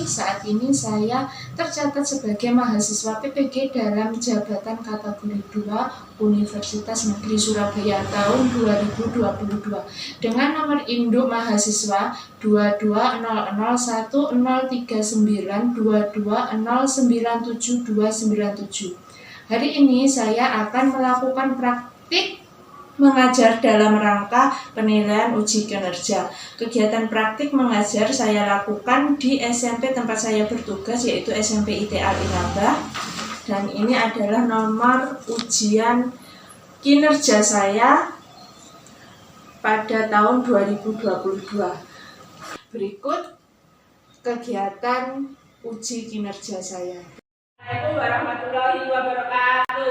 Saat ini saya tercatat sebagai mahasiswa PPG dalam jabatan kategori 2 Universitas Negeri Surabaya tahun 2022 dengan nomor induk mahasiswa 22003922097297. Hari ini saya akan melakukan praktik mengajar dalam rangka penilaian uji kinerja. Kegiatan praktik mengajar saya lakukan di SMP tempat saya bertugas, yaitu SMP ITA Inabah. Dan ini adalah nomor ujian kinerja saya pada tahun 2022. Berikut kegiatan uji kinerja saya. Assalamualaikum warahmatullahi wabarakatuh.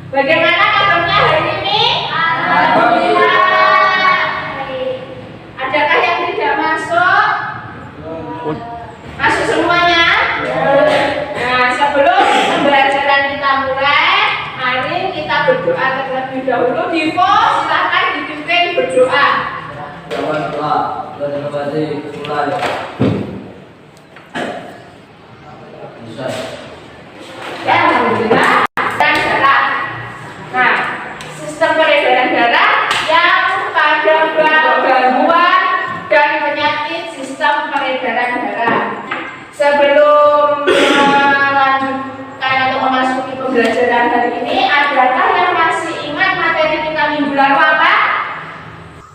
Bagaimana kabarnya hari ini? Alhamdulillah. Adakah yang tidak masuk? Masuk semuanya? Nah, sebelum pembelajaran kita mulai, mari kita berdoa terlebih dahulu. Divo, silakan dipimpin berdoa. Jangan doa, terima kasih, mulai. Bisa. Ya, alhamdulillah. Sistem peredaran darah yang pada gangguan dan penyakit sistem peredaran darah. Sebelum melanjutkan atau memasuki pembelajaran hari ini, adakah yang masih ingat materi kita minggu lalu apa?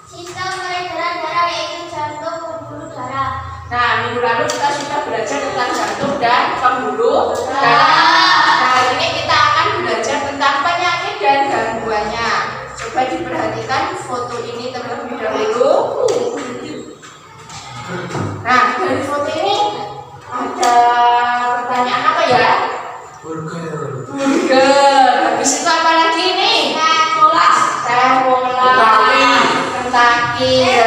Sistem peredaran darah, yaitu jantung, pembuluh darah. Nah, minggu lalu kita sudah belajar tentang jantung dan pembuluh darah. Nah, hari ini kita akan belajar tentang penyakit dan gangguannya. Coba diperhatikan foto ini terlebih dahulu. Nah, dari foto ini ada pertanyaan apa ya? Burger. Habis itu apa lagi ini? Sekolah. Kentucky.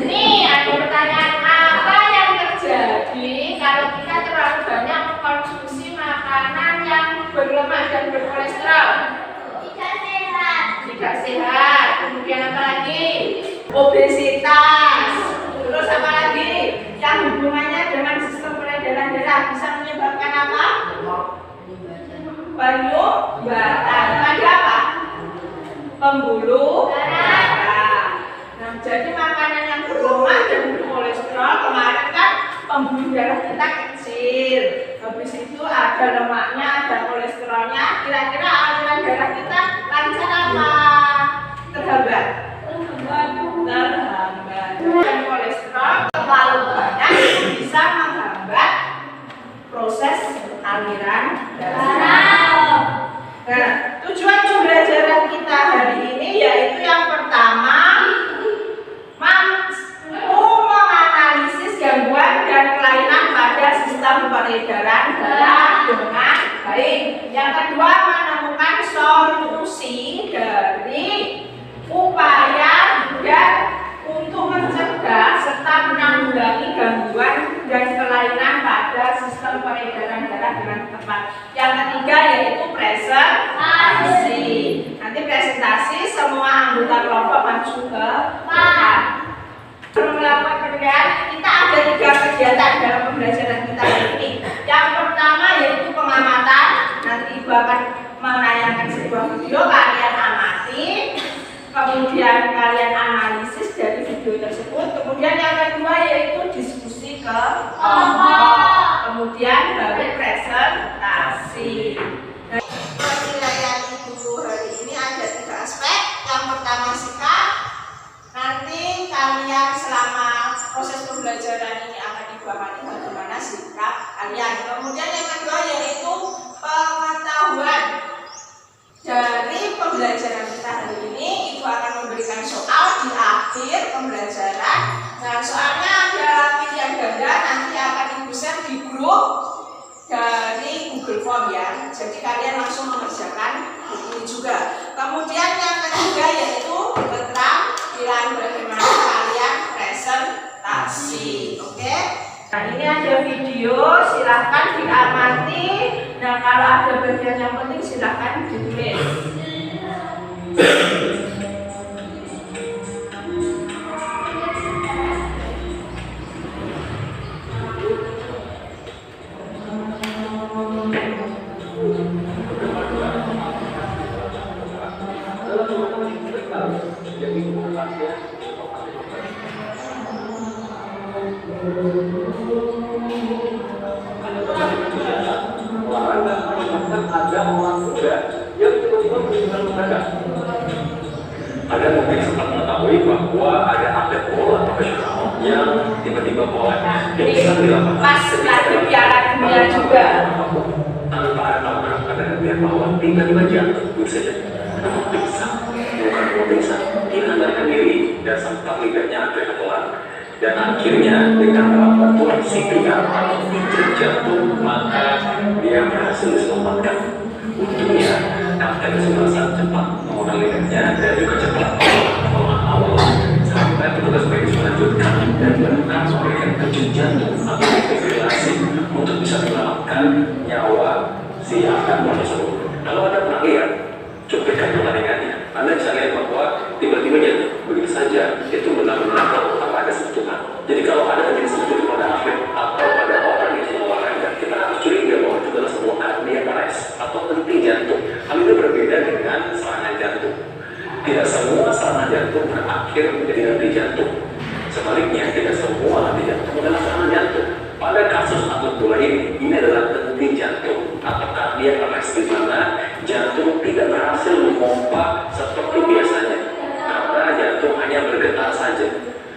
Ini ada pertanyaan, apa yang terjadi kalau kita terlalu banyak mengkonsumsi makanan yang berlemak dan berkolesterol? Tidak sehat. Kemudian apa lagi? Obesitas. Terus apa lagi? Yang hubungannya dengan sistem peredaran darah bisa menyebabkan apa? Penyumbatan pada apa? Pembuluh darah. Nah, jadi makanan yang berlemak dan berkolesterol, kemarin kan pembuluh darah kita kecil. Habis itu ada lemaknya, ada kolesterolnya. Kira-kira aliran darah kita lancar apa terhambat? Terhambat. Dan kolesterol terlalu banyak itu bisa menghambat proses aliran darah. Nah, tujuan pembelajaran kita hari ini yaitu yang pertama, menganalisis gangguan dan kelainan pada sistem peredaran darah dengan baik. Yang kedua, menemukan solusi dari upaya dan untuk mencegah serta menanggulangi gangguan dan kelainan pada sistem peredaran darah dengan tepat. Yang ketiga yaitu presentasi. Nanti presentasi semua anggota kelompok maju ke depan. Sebelum melakukan penilaian, kita ada 3 kegiatan dalam pembelajaran kita hari ini. Yang pertama yaitu pengamatan. Nanti Ibu akan menayangkan sebuah video, kalian amati. Kemudian kalian analisis dari video tersebut. Kemudian yang kedua yaitu diskusi ke kelompok. Kemudian baru presentasi. Penilaian Ibu hari ini ada 3 aspek. Yang pertama sikap. Nanti kalian selama proses pembelajaran ini akan Ibu amati bagaimana sikap kalian. Kemudian yang kedua yaitu pengetahuan. Dari pembelajaran kita hari ini, Ibu akan memberikan soal di akhir pembelajaran. Nah, soalnya ada pilihan ganda, nanti akan Ibu share di grup dari Google Form ya. Jadi kalian langsung mengerjakan ini juga. Kemudian yang ketiga yaitu keterampilan bagaimana kalian presentasi. Oke? Nah, ini ada video, silahkan diamati. Nah, kalau ada bagian yang penting silahkan ditulis. Ada orang muda yang tiba-tiba berjualan olahraga. Ada mungkin sempat mengetahui bahwa ada atlet bola profesional yang tiba-tiba boleh Pas lagi Piala Dunia juga. tanpa ada tabrak, ada pihak bahwa tiba-tiba jatuh bisa bukan bisa dihantarkan diri dan sempat lidahnya agak telan. Dan akhirnya dengan bantuan CPR atau pijat jantung, maka dia berhasil diselamatkan. Untungnya dokter sangat cepat menggunakan lidahnya dan juga cepat awal sampai petugas medis melanjutkan dan benar memberikan kejut jantung atau defibrillasi untuk bisa menyelamatkan nyawa si akan tersebut. Kalau Anda pernah lihat cuplikan pertandingannya, Anda bisa lihat bahwa tiba-tiba jatuh begitu saja, itu benar-benar tanpa ada sentuhan. Jadi kalau ada terjadi sentuhan pada atlet atau pada orang yang sedang olahraga, kita harus curiga bahwa itu adalah sebuah cardiac arrest atau henti jantung. Hal ini berbeda dengan serangan jantung. Tidak semua serangan jantung berakhir menjadi henti jantung. Sebaliknya, tidak semua henti jantung adalah serangan jantung. Pada kasus atlet bola ini adalah henti jantung atau cardiac arrest, di mana jantung tidak berhasil memompa seperti biasanya karena jantung hanya bergetar saja.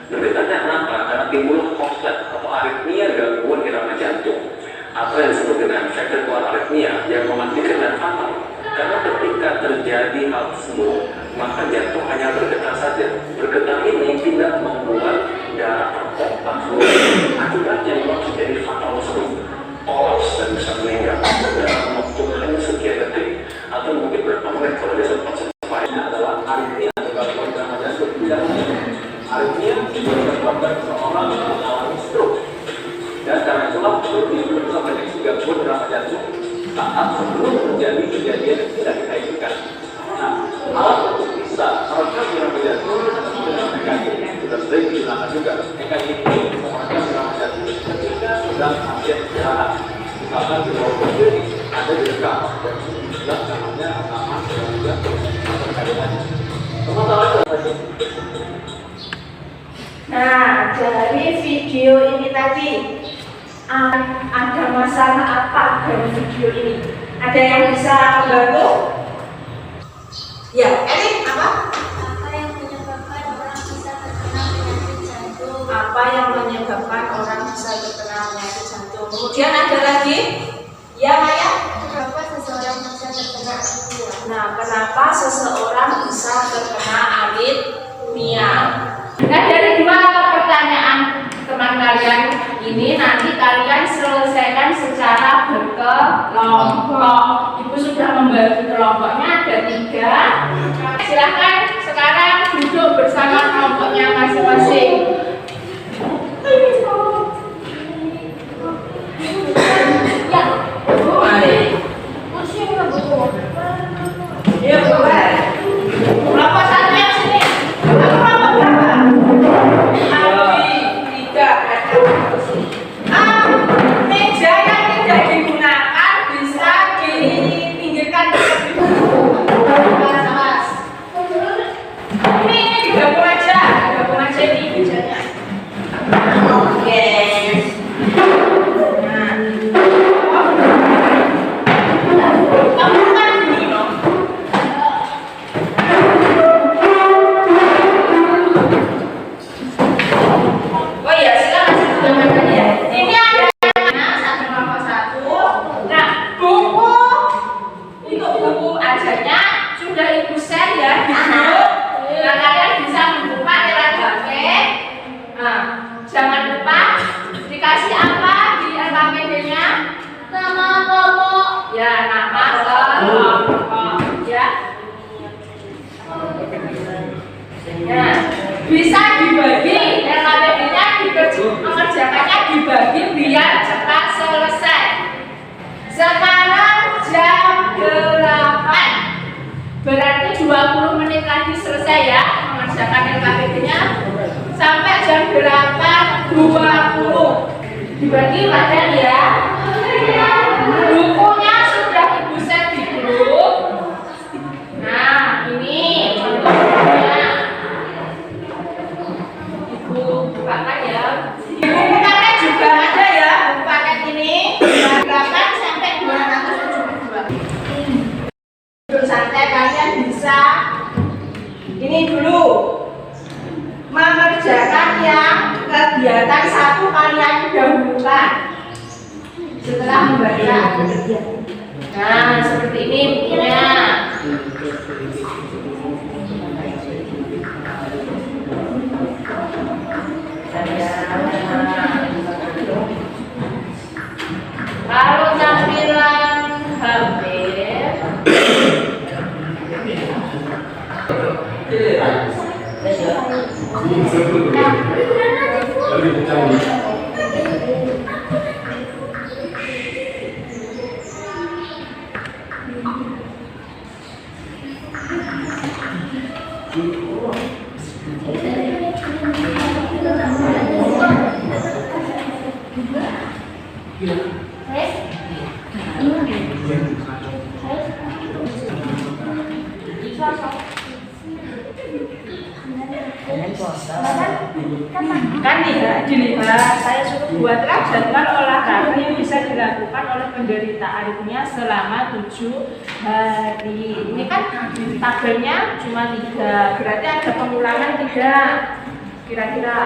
Bergetarnya kenapa? Karena timbul konslet atau aritmia gangguan irama jantung atau yang disebut dengan ventricular arrhythmia yang mematikan dan fatal. Karena ketika terjadi hal tersebut, maka jantung hanya bergetar saja. Bergetar ini tidak membuat darah terpompa seluruh. Akibatnya bisa jadi fatal tersebut, kolaps dan bisa meninggal dalam waktu hanya sekian detik atau mungkin beberapa menit. Kalau dia sempat sampai adalah aritmia atau gangguan irama jantung. Aritmia juga menyebabkan seseorang mengalami stroke. Dan karena itulah stroke disebut sebagai gangguan irama jantung saat sebelum terjadi kejadian yang tidak kita inginkan. Nah, alat untuk bisa merekam irama jantung dengan EKG sudah sering digunakan juga. EKG ini merekam irama jantung ketika sedang pasien istirahat. Misalkan di bawah berdiri ada direkam dan jelas namanya aman dan juga terkaitannya. Nah, dari video ini tadi ada masalah apa dari video ini? Ada yang bisa membantu? Ya, Erin, apa? Apa yang menyebabkan orang bisa terkena penyakit jantung? Apa yang menyebabkan orang bisa terkena penyakit jantung? Kemudian ada lagi? Ya, Maya? Kenapa seseorang bisa terkena aritmia? Nah, kenapa seseorang bisa terkena aritmia? Nah, dari dua pertanyaan teman kalian ini nanti kalian selesaikan secara berkelompok. Ibu sudah membagi kelompoknya ada 3. Silahkan sekarang duduk bersama kelompoknya masing-masing. Ya, boleh. Ya, boleh. Kelompok 1 yang sini. Kelompok berapa? Meja yang tidak digunakan bisa dipinggirkan terlebih dahulu. Ini digabung aja ini mejanya. Oke. Kamu kan gini loh. Oh iya, silakan sebutkan ya. Ini ada satu kelompok 1. Nah, buku untuk buku ajarnya sudah ibu share ya di grup. Nah, kalian bisa membuka lewat HP. Nah, jangan lupa dikasih apa di LKPD-nya? Nama kelompok. Ya, nama kelompok ya. Nah, bisa dibagi LKPD-nya mengerjakannya dibagi biar cepat selesai. Sekarang jam 8. Berarti 20 menit lagi selesai ya mengerjakan LKPD-nya. Sampai jam 8.20 dibagi bagian ya. Bukunya sudah Ibu share di grup. Nah, ini contohnya. Ibu bukakan ya. Buku paket juga ada ya. Buku paket ini 8 sampai 272. Duduk santai, kalian bisa ini dulu mengerjakan yang kegiatan satu kalian dahulukan setelah membaca. Nah, seperti ini bukunya. Kalau tampilan hampir kan dilihat saya suruh buatlah jadwal olahraga yang bisa dilakukan oleh penderita aritmia selama 7 hari. Ini kan tabelnya cuma 3, berarti ada pengulangan 3, kira-kira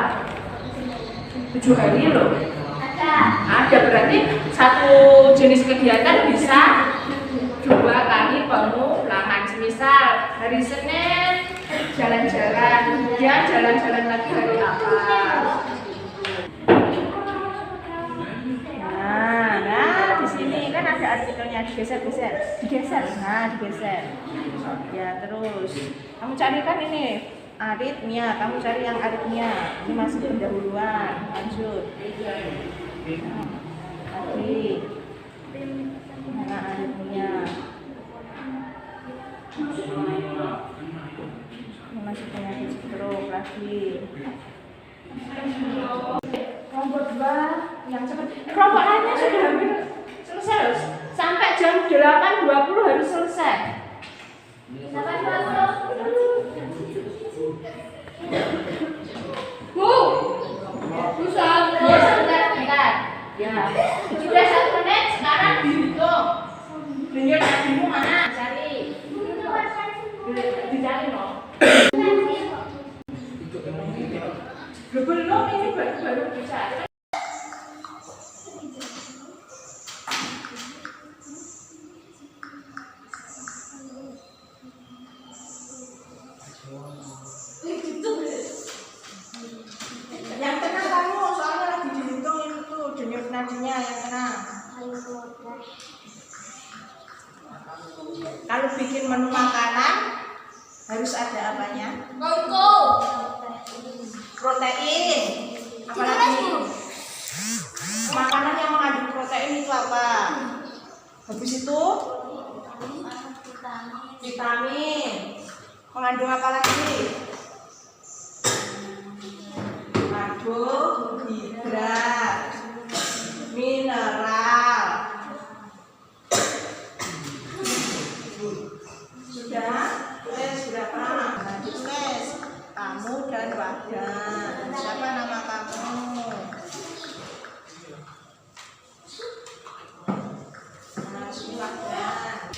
7 hari loh. Ada, berarti satu jenis kegiatan bisa 2 kali pengulangan. Misal hari Senin jalan-jalan, kemudian jalan-jalan lagi hari apa? Nah di sini kan ada artikelnya, digeser. Nah digeser. Ya terus kamu carikan ini aritmia, kamu cari yang aritmia. Ini masih pendahuluan, lanjut. Lagi. Nah aritmia. Masih penyakit stroke lagi. Kelompok 2 yang cepat. Kelompok lainnya sudah hampir selesai. Sampai jam 8.20 harus selesai. Bu, sebentar. Ya, sudah 1 menit. Sekarang dihitung. Tunjuk nadimu mana? Cari. Dicari loh. Belum, ini baru bicara. Yang kena kamu, soalnya lagi dihitung itu denyut nadinya yang kena. Kalau bikin menu makanan harus ada apanya? Protein. Apalagi makanan yang mengandung protein itu apa? Habis itu vitamin. Mengandung apa lagi? Karbohidrat, mineral. Sudah? Tulis berapa? Tulis kamu dan Wahdan. Siapa nama kamu? Wahdan.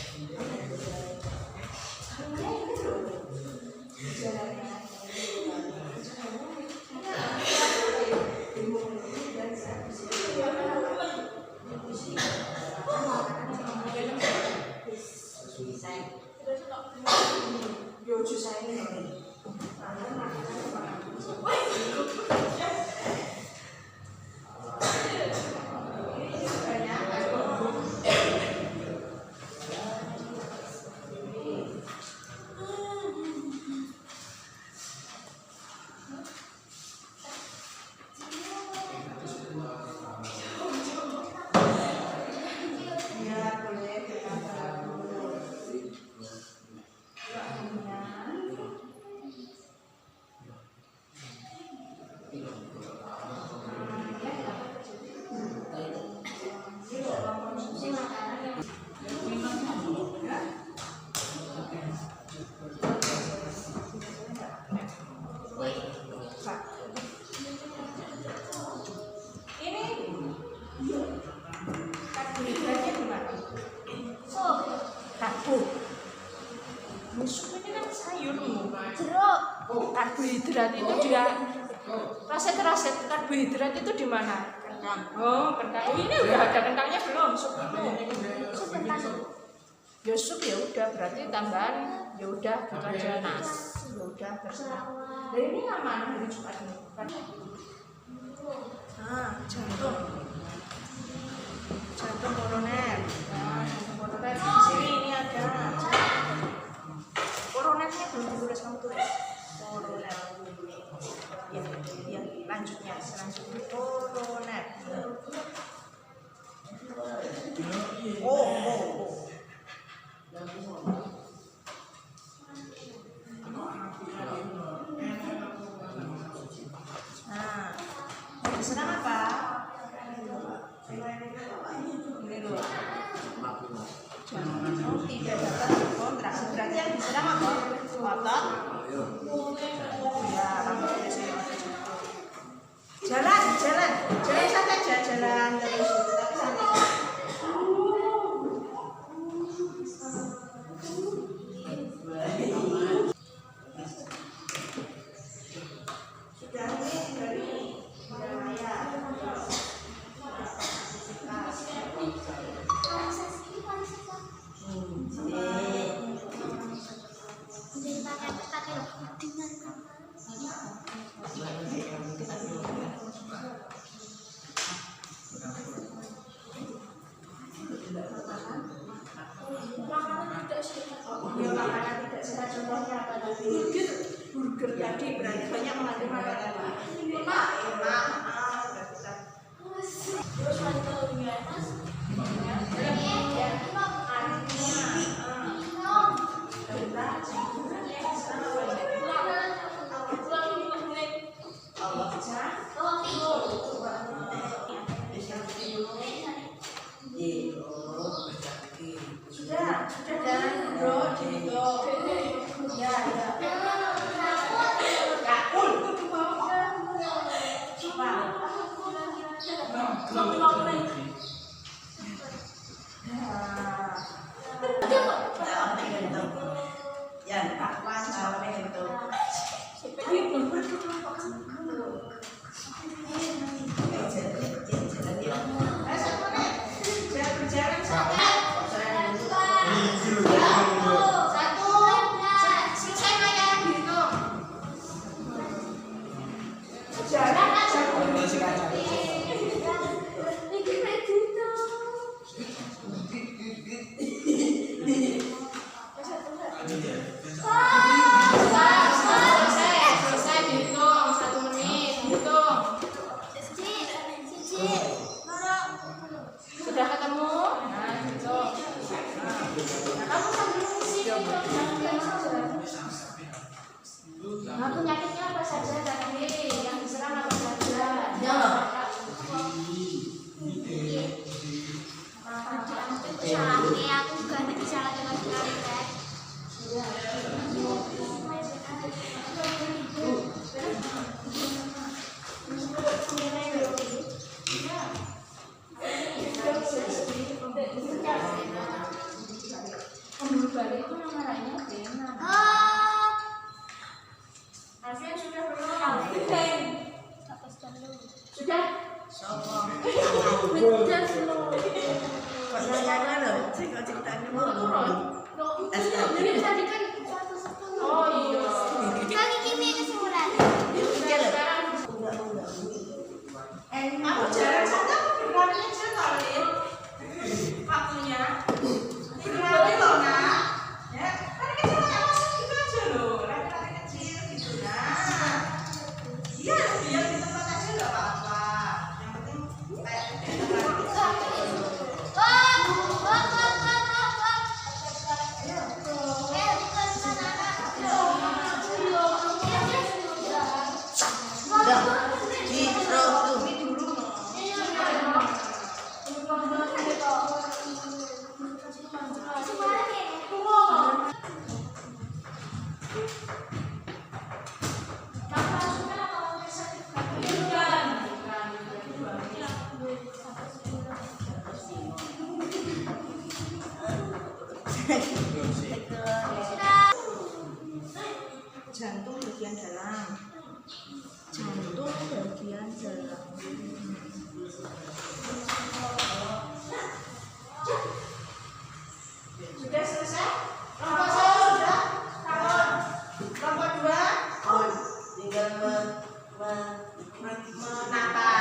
Jeruk. Karbohidrat itu dia roset karbohidrat itu di mana? Oh, kentang. Ini udah ada kentangnya belum? Sup belum? Sup kentang. Ya sup ya udah berarti tambahan ya udah gitu aja nasi. Ya udah terserah. Dan ini aman hari Jumat ini. Jantung. Jantung koroner. Nah, jantung koroner di sini ini ada. Koronernya belum ditulis, kamu tulis. Koroner. Ya, lanjutnya selanjutnya koroner. Oh. Nah, diserang apa? Ini dulu. Jantung tidak dapat berkontraksi. Berarti yang diserang apa? Otot. Ya, rambut di sini. Jalan saja, jalan terus. Tapi santai. Sudah ini dari Raya. Makanan tidak sehat contohnya apa tadi? Burger tadi berarti banyak mengandung apa tadi? Lemak. Terus mantul di atas. Sudah dan bro, ya. Selesai dihitung 1 menit, hitung. Sudah ketemu? Nah, hitung. Nah, kamu sambil ngisi Nah, penyakitnya apa saja tadi? Yang diserang apa saja? Ya. Aku juga ada gejala dengan sekali, Teh. Pembuluh balik itu nama lainnya Bena. Alfian sudah belum? Sudah? Sudah belum? Jadi tadi kan 1/10. Oh iya. Kali kimi kesimpulan. Aku jarang saja berani aja kali waktunya. Berani loh nak. Ya, karena kecil kayak masuk gitu aja loh. Laki-laki kecil gitu nah. Iya, biar di tempat aja nggak apa-apa. Yang penting kayak Jantung bagian dalam. Jantung bagian dalam. Sudah selesai? Kelompok 1 sudah? Kelompok 2? Tinggal Menata.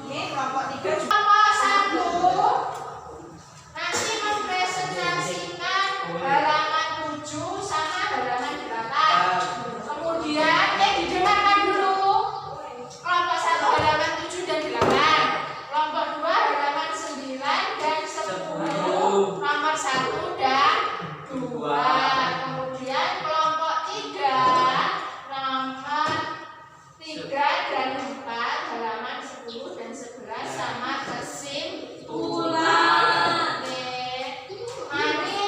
Ini kelompok 3 juga. Kelompok 1 nanti mempresentasikan halaman 7 sama halaman 8. Kemudian didengarkan dulu. Kelompok 1 halaman 7 dan 8. Kelompok 2 halaman 9 dan 10. Nomor 1 dan 2. Kemudian kelompok 3 nomor 3 dan 4 halaman 10 dan 11 sama kesimpulan. Oke. Mari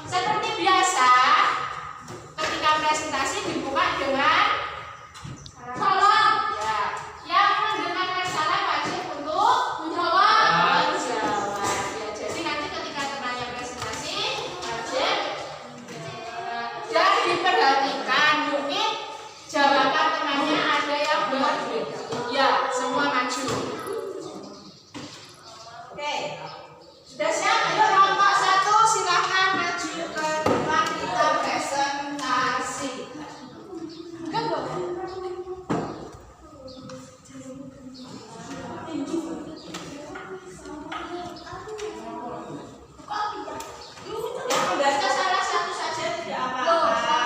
seperti biasa ketika presentasi dibuka dengan salam. Ya. Yang mendengarkan salam wajib untuk menjawab. Ya, jadi nanti ketika temannya presentasi wajib dan diperhatikan mungkin jawaban temannya ada yang berbeda. Ya, semua maju. Oke. Sudah siap? Ayo kelompok 1 silakan maju ke depan kita presentasi. Yang membaca salah satu saja tidak apa-apa.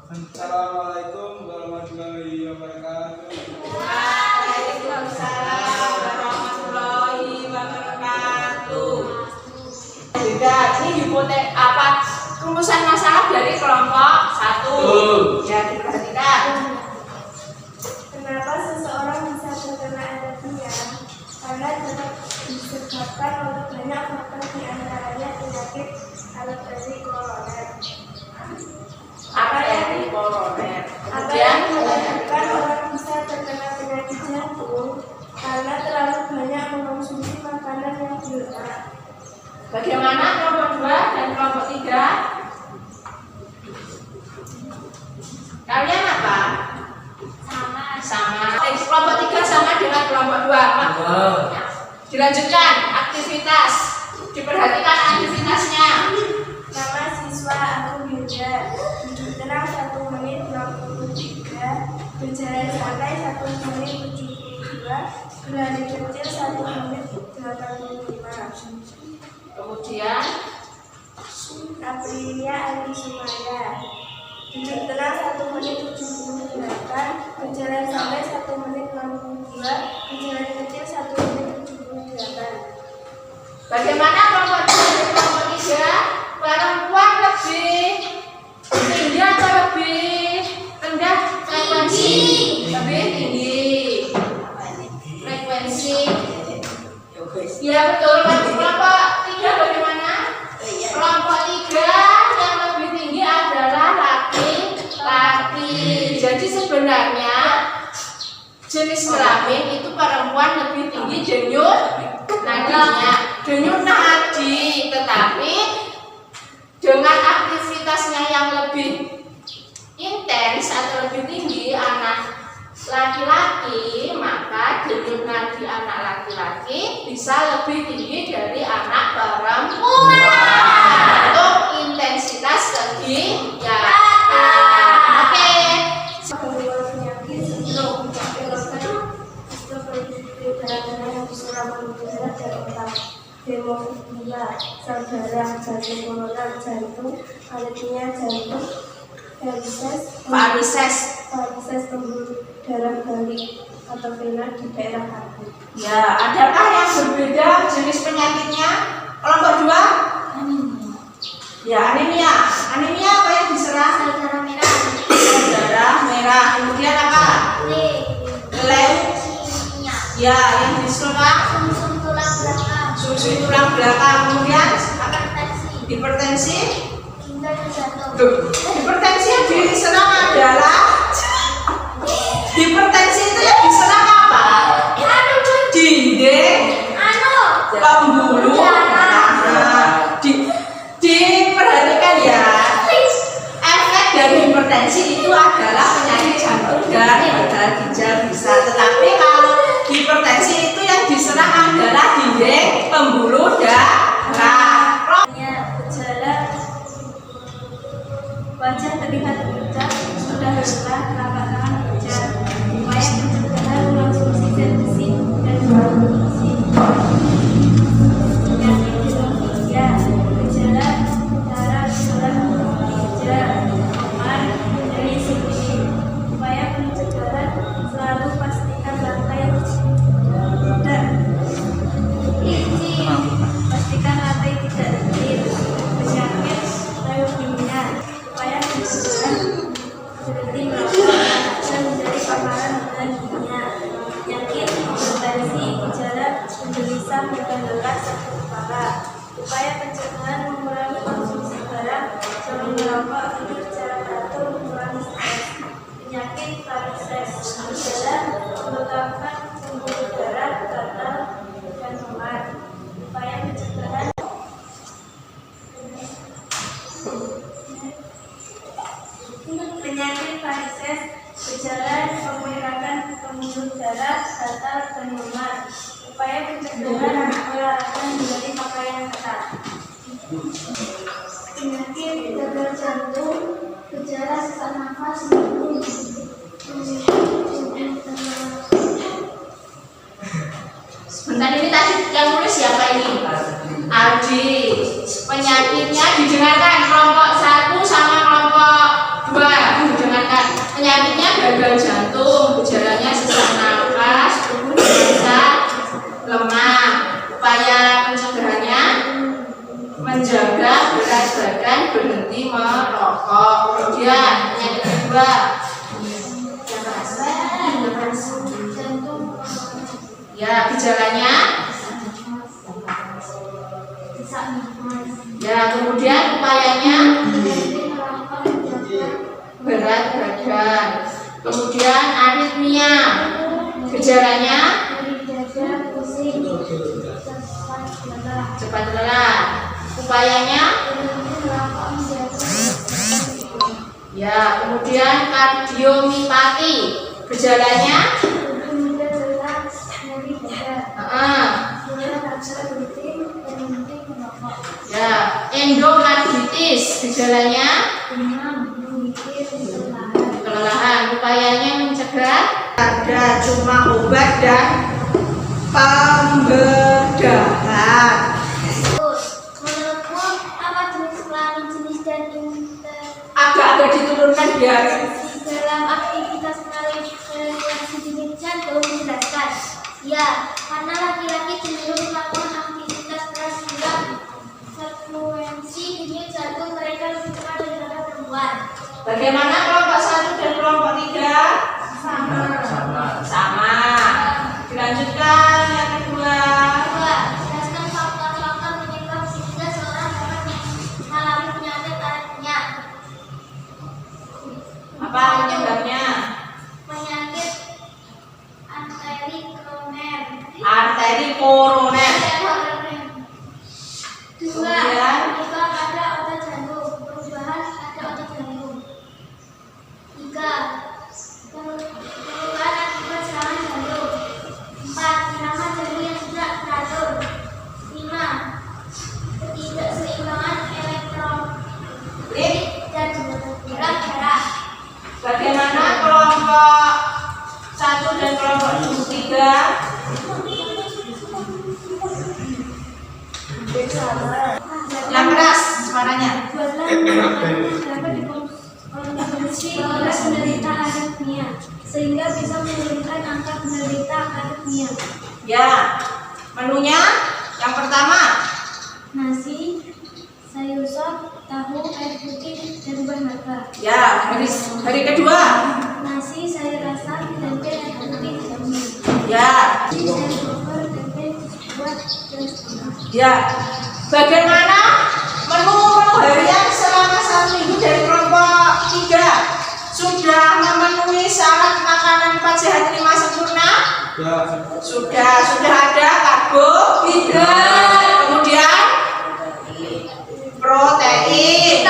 Assalamualaikum warahmatullahi wabarakatuh. Waalaikumsalam warahmatullahi wabarakatuh. Juga ini hipotesis apa rumusan masalah dari kelompok 1. Ya, diperhatikan. Kenapa seseorang bisa terkena anemia? Karena dapat disebabkan oleh banyak faktor, di antaranya penyakit arteri koroner. Arteri koroner. Apa Kemudian yang menyebabkan orang bisa terkena penyakit jantung? Karena terlalu banyak mengonsumsi makanan yang berlemak. bagaimana kelompok 2 dan kelompok 3? Kalian apa? Sama. Kelompok 3 sama dengan kelompok 2. Dilanjutkan aktivitas. Diperhatikan aktivitasnya. Nama siswa aku Yuda. Duduk tenang 1 menit 63. Berjalan santai 1 menit 72. Berlari kecil 1 menit 85. Kemudian Aprilia Andi Sumaya. Duduk tenang 1 menit 78. Berjalan santai 1 menit 62. Berjalan kecil 1 menit 78. bagaimana kelompok 2 dan kelompok 3? Perempuan lebih tinggi atau lebih rendah frekuensi? Lebih tinggi frekuensi. Ya betul. Kelompok 3 bagaimana? Kelompok 3 yang lebih tinggi adalah laki-laki. Jadi sebenarnya jenis kelamin itu perempuan lebih tinggi denyut nadinya, denyut nadi, tetapi dengan aktivitasnya yang lebih intens atau lebih tinggi anak laki-laki, maka denyut nadi anak laki-laki bisa lebih tinggi dari anak perempuan untuk intensitas kegiatan. Oke. Bahwa penyakit sindrom yang diserang pembuluh dan otak, hemofilia, sel darah, jantung koroner, jantung, aritmia jantung, varises pembuluh darah balik atau vena di daerah hati. Ya, adakah yang berbeda jenis penyakitnya? Kelompok 2? Ya, anemia. Anemia apa yang diserang? Sel darah merah, Sel darah merah. Kemudian apa? leukemia, Ya, yang diserang sumsum tulang belakang, sumsum tulang belakang. Kemudian hipertensi, hipertensi. ginjal dan jantung. Hipertensi yang diserang adalah hipertensi itu yang diserang apa? Dinding pembuluh darah. Diperhatikan ya. hipertensi itu adalah penyakit jantung dan pada ginjal bisa. Tetapi kalau hipertensi itu yang diserang adalah dinding pembuluh darah. Gejala wajah terlihat pucat, sudah lelah, telapak tangan pucat. Upaya pencegahan mengonsumsi zat besi dan berfungsi. Penyakit hemofília, gejala darah surat hijau, memar, dari sini. Upaya pencegahan selalu pastikan lantai tidak licin, pastikan lantai tidak licin. Penyakit leukemia, upaya pencegahan berhenti merokok dan menjadi paparan dengan kimia. Penyakit hipertensi, gejala menggelisah, mudah lelah, sakit kepala. Upaya pencegahan mengurangi konsumsi garam, jangan merokok, hidup secara teratur, mengurangi stres. Penyakit varises, gejala membengkakkan pembuluh darah, gatal, dan memar. Upaya pencegahan penyakit varises, gejala pembengkakan pembuluh darah, gatal, dan memar. Upaya pencegahan olahraga menjadi pakaian ketat. Penyakit gagal jantung, gejala sesak nafas, Sebentar, ini tadi yang nulis siapa ini? Aldi. Penyakitnya didengarkan kelompok 1 sama kelompok 2. Didengarkan. Penyakitnya gagal jantung, gejalanya sesak nafas, tubuh terasa lemah. Upaya pencegahannya menjaga berat badan, berhenti merokok. Kemudian penyakit kedua, jantung, ya gejalanya. sesak nafas, Ya, kemudian upayanya merokok, berat badan. Kemudian aritmia. Gejalanya nyeri dada, pusing, cepat lelah. cepat lelah. Upayanya Berhenti merokok, jantung, ya, kemudian kardiomiopati. Gejalanya mudah lelah, nyeri dada. Mulai rasa rutin dan berhenti merokok. ya, endokarditis. Gejalanya Demam, memikir, kelelahan. kelelahan. Upayanya mencegah. Ada cuma obat dan pembedahan. Menurutmu apa jenis kelamin jenis jantung Agak-agak diturunkan biar dalam aktivitas reaksi jenis jantung? Menjelaskan. Ya, karena laki-laki cenderung melakukan aktivitas keras dalam frekuensi denyut jantung mereka lebih cepat daripada perempuan. bagaimana kelompok 1 dan kelompok 3? Sama. Dilanjutkan yang kedua. Kedua, jelaskan faktor-faktor penyebab sehingga seorang dapat mengalami penyakit aritmia. Apa penyebabnya? Penyakit arteri koroner. Arteri koroner. Dua, Kemudian? penyebab pada otot jantung. Perubahan pada otot jantung. Tiga, perubahan akibat serangan jantung. Empat, irama jantung yang tidak teratur. Lima, ketidakseimbangan elektrolit dan gerak darah. Bagaimana kelompok 1 dan kelompok 3? Yang keras suaranya. Dapat dikonsumsi oleh penderita aritmia sehingga bisa menurunkan angka penderita aritmia. Ya, menunya yang pertama. Nasi, sayur sop, tahu, air putih, dan buah naga. Ya, hari kedua. Nasi, sayur asam, tempe, air putih, jamu. Ya, Sayur opor, tempe, buah, dan setengah. ya. Bagaimana menu-menu harian selama 1 minggu dari kelompok 3? Sudah memenuhi syarat makanan 4 sehat 5 sempurna? Ya. Sudah ada karbohidrat, kemudian protein,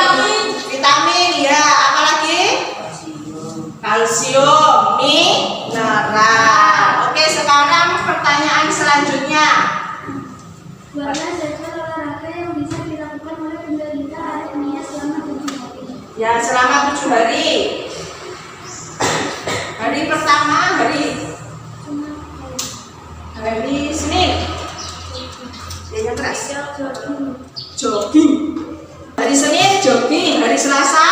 vitamin, ya, apalagi Ya, selama 7 hari. Hari pertama hari Senin. Yang keras. Jogging. Hari Senin jogging, hari Selasa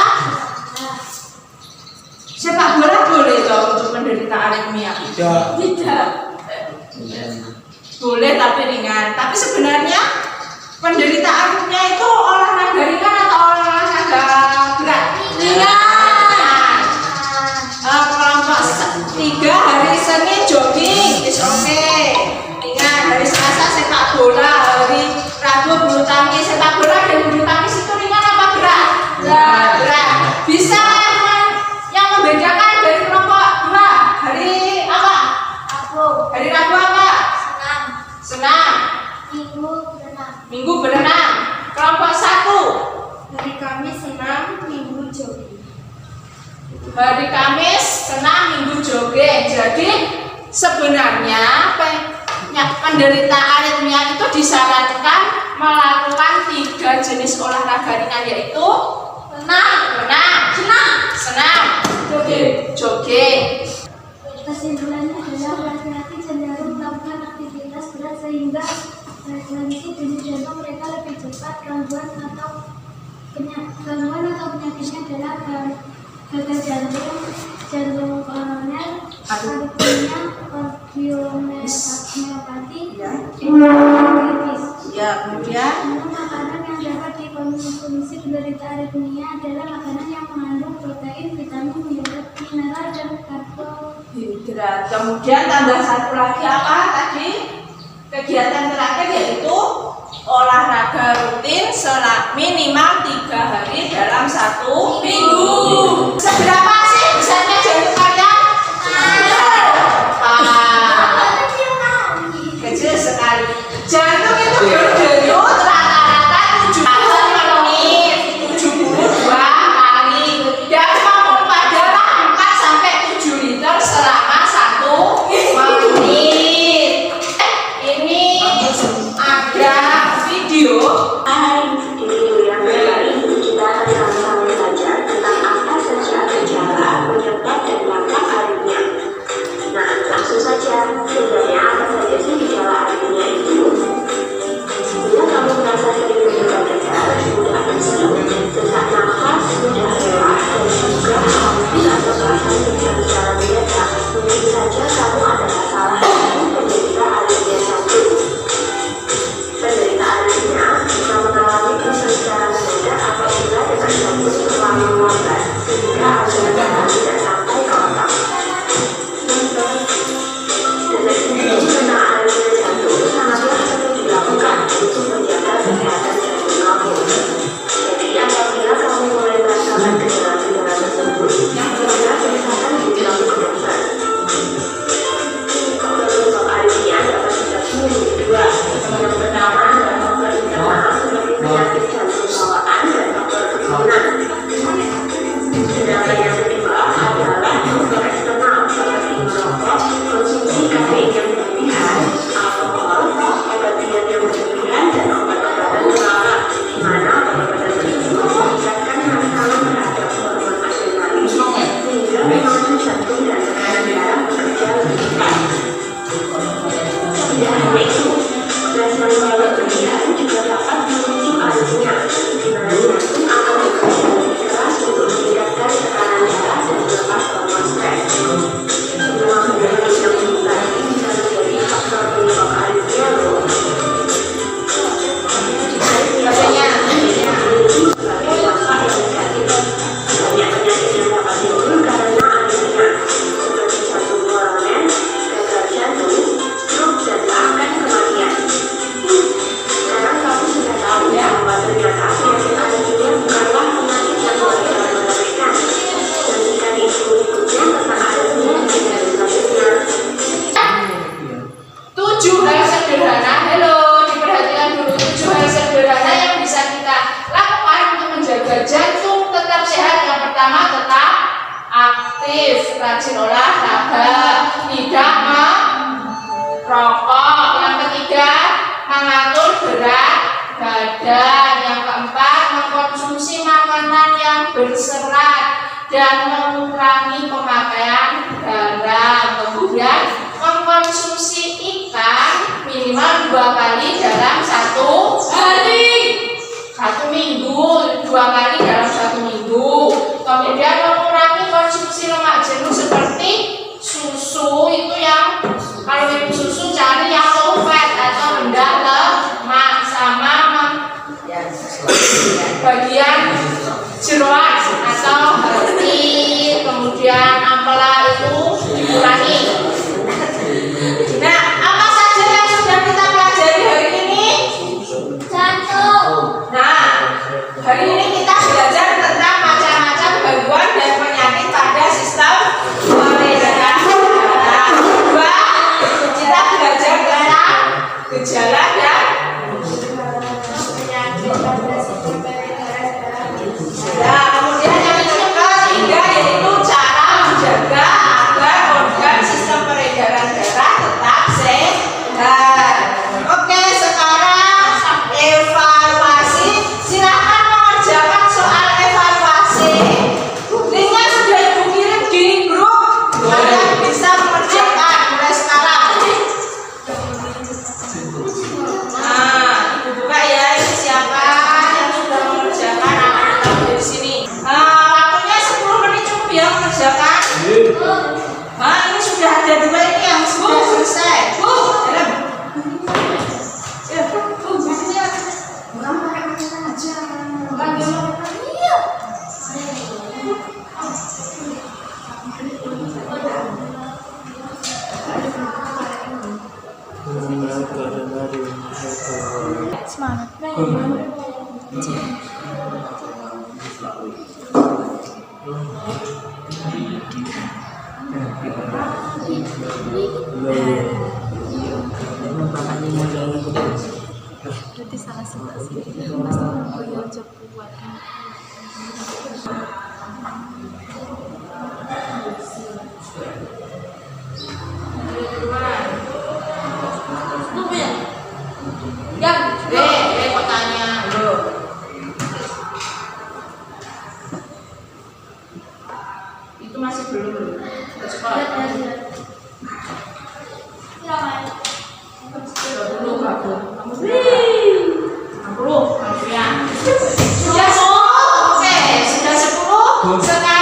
sepak bola boleh toh untuk penderita aritmia? Tidak. Boleh tapi ringan. Tapi sebenarnya penderita aritmia itu olahraga ringan atau olahraga berat? Ringan. Kelompok 3 hari Senin jogging, is oke. Ringan. Hari Selasa sepak bola, hari Rabu bulu tangkis. Sepak bola dan bulu tangkis itu ringan apa berat? Berat. Bisa yang membedakan dari kelompok 2 hari apa? Hari Rabu apa? Senam. Minggu berenang. Kelompok 1 Hari Kamis senam, Minggu jogging. hari Kamis senam, Minggu jogging. Jadi sebenarnya penderita aritmia itu disarankan melakukan 3 jenis olahraga ringan, yaitu senam, jogging. Kesimpulannya adalah laki-laki cenderung melakukan aktivitas berat sehingga frekuensi denyut jantung mereka lebih cepat. Gangguan atau penyakitnya adalah gagal jantung, jantung koroner, aritmia, kardiomyopati, diabetes. Ya, kemudian Makanan yang dapat dikonsumsi penderita aritmia adalah makanan yang mengandung protein, vitamin, mineral, dan karbohidrat. Kemudian tambah 1 lagi apa tadi? Kegiatan terakhir yaitu olahraga rutin minimal 3 hari dalam 1 minggu. Seberapa sih besarnya jantung kalian? Kecil sekali. Jantung itu berdenyut rata-rata 7 menit, 72 kali, dan memompa darah 4 sampai 7 liter selama 1 menit. Ini ada video. Di video yang kali ini kita akan sama-sama belajar tentang apa saja gejala, penyebab, dan dampak aritmia. Nah, langsung saja. Sebenarnya apa saja sih gejala aritmia itu? Bila kamu merasa sering mendengar gejala, mudah lesu, sesak nafas, mudah lelah, dan juga haus atau bahkan gejala mendadak, mungkin saja kamu ada masalah dengan penderita aritmia jantung. Penderita aritmia bisa mengalami kesulitan secara mendadak apabila detak jantung terlalu lambat sehingga aliran darah tidak sampai ke otak. Deteksi tentang aritmia jantung sangatlah perlu dilakukan untuk menjaga kesehatan jantung kamu. Jadi apabila kamu mulai merasakan gejala-gejala tersebut, segera periksakan diri kamu ke dokter. Faktor aritmia dapat dibagi menjadi 2. Yang pertama adalah faktor internal seperti penyakit jantung bawaan dan faktor keturunan. Sedangkan yang kedua adalah faktor eksternal seperti merokok, konsumsi kafein yang berlebihan, alkohol, obat diet yang berlebihan, dan obat-obatan terlarang, di mana obat-obatan tersebut meningkatkan masalah terhadap hormon adrenalin sehingga memacu jantung dan tekanan darah bekerja lebih cepat. Tidak hanya itu, stres yang terlalu berlebihan juga dapat memicu aritmia, di mana jantung akan bekerja lebih keras untuk meningkatkan tekanan darah dan melepas hormon stres. Semua penyakit yang tadi bisa menjadi faktor penyebab aritmia loh. Aritmia memiliki berbagai dampak yang negatif. Banyak penyakit yang dapat timbul karena aritmia, seperti jantung koroner, gagal jantung, stroke, dan bahkan kematian. Sekarang kamu sudah tahu bahwa ternyata penyakit aritmia bukanlah penyakit yang bergejala mengerikan. Nantikan info berikutnya tentang aritmia di video selanjutnya. 7 hal sederhana. Halo, diperhatikan dulu 7 hal sederhana yang bisa kita lakukan untuk menjaga jantung tetap sehat. Yang pertama, tetap aktif, rajin olahraga, tidak merokok. Yang ketiga, mengatur berat badan. Yang keempat, mengkonsumsi makanan yang berserat dan mengurangi pemakaian garam. Kemudian mengkonsumsi ikan minimal 2 kali dalam 1 hari, 1 minggu, 2 kali dalam 1 minggu. Kemudian mengurangi konsumsi lemak jenuh seperti susu, itu yang kalau minum susu cari yang low fat atau rendah lemak, sama bagian jeroan atau hati, kemudian ampela itu dikurangi. Nah, apa saja yang sudah kita pelajari hari ini? 1. Nah, hari ini kita belajar tentang macam-macam gangguan dan penyakit pada sistem peredaran darah. 2, kita belajar tentang gejala dan Penyakit pada sistem peredaran darah. nah, kemudian yang ketiga yaitu cara menjaga agar organ sistem peredaran darah tetap sehat. Oke, sekarang evaluasi. Silakan mengerjakan soal evaluasi. Linknya sudah Ibu kirim di grup. Kalian bisa mengerjakan mulai sekarang. Nah, Ibu buka ya, ini siapa yang sudah mengerjakan, akan tahu dari sini. Waktunya 10 menit cukup ya mengerjakan. Nah, ini sudah ada 2 ini yang sudah selesai. Dalam. Ya, di sini ya. Bukan pakai macam aja. Bukan dia mau iya. Ya, kok tanya. Loh. Itu masih belum ke sekolah. 30 kamu. Sudah 10. Oke, sudah 10. Sekarang